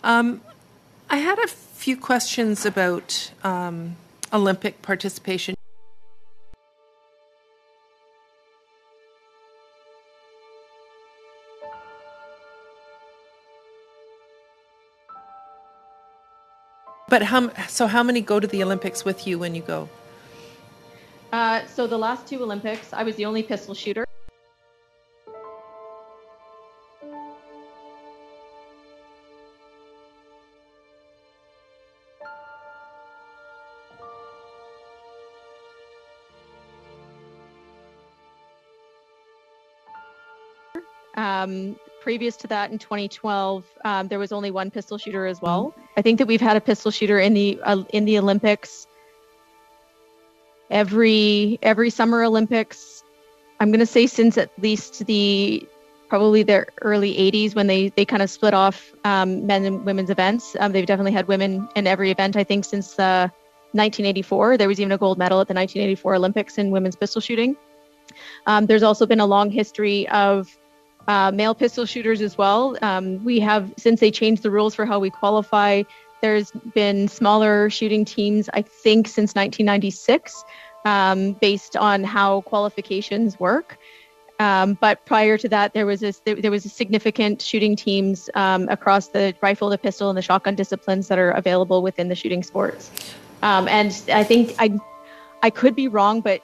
I had a few questions about Olympic participation. But how many go to the Olympics with you when you go? So the last two Olympics, I was the only pistol shooter. Previous to that, in 2012, there was only one pistol shooter as well. I think that we've had a pistol shooter in the Olympics every Summer Olympics. I'm going to say since at least probably the early 80s, when they kind of split off men and women's events. They've definitely had women in every event, I think, since 1984. There was even a gold medal at the 1984 Olympics in women's pistol shooting. There's also been a long history of male pistol shooters as well. We have, since they changed the rules for how we qualify, there's been smaller shooting teams, I think, since 1996, based on how qualifications work. But prior to that, there was a significant shooting teams across the rifle, the pistol, and the shotgun disciplines that are available within the shooting sports. And I think I could be wrong, but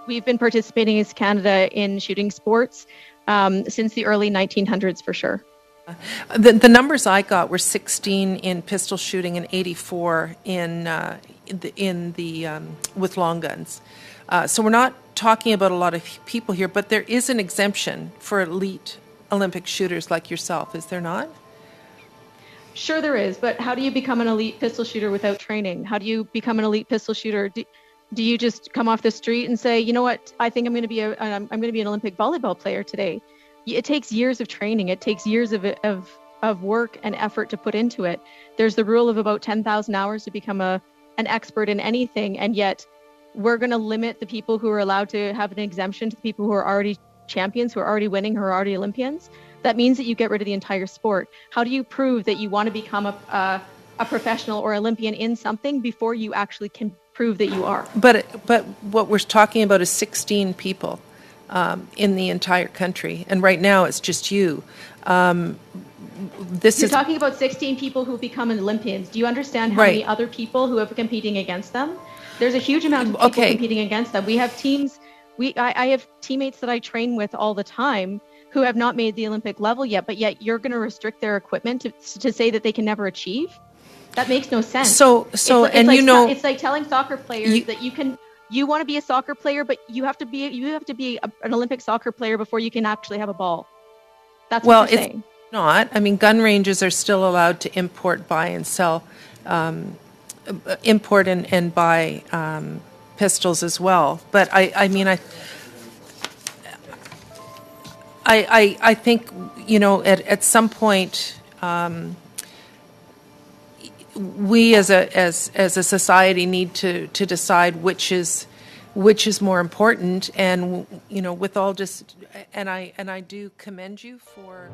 we've been participating as Canada in shooting sports since the early 1900s for sure. The numbers I got were 16 in pistol shooting and 84 with long guns. So we're not talking about a lot of people here, but there is an exemption for elite Olympic shooters like yourself, is there not? Sure there is, but how do you become an elite pistol shooter without training? How do you become an elite pistol shooter? Do you just come off the street and say, you know what, I think I'm going to be an Olympic volleyball player today? It takes years of training. It takes years of work and effort to put into it. There's the rule of about 10,000 hours to become an expert in anything, and yet we're going to limit the people who are allowed to have an exemption to the people who are already champions, who are already winning, who are already Olympians. That means that you get rid of the entire sport. How do you prove that you want to become a professional or Olympian in something before you actually can prove that you are? But what we're talking about is 16 people in the entire country, and right now it's just you. You're talking about 16 people who become Olympians. Do you understand how many other people who are competing against them? There's a huge amount of people competing against them. We have teams. I have teammates that I train with all the time who have not made the Olympic level yet, but yet you're going to restrict their equipment to say that they can never achieve? That makes no sense. It's like telling soccer players that you want to be a soccer player, but you have to be an Olympic soccer player before you can actually have a ball. That's what you're saying. It's not. I mean, gun ranges are still allowed to import, buy, and sell, import and buy pistols as well. But I think, at some point, we as a society need to decide which is more important, and with all and I do commend you for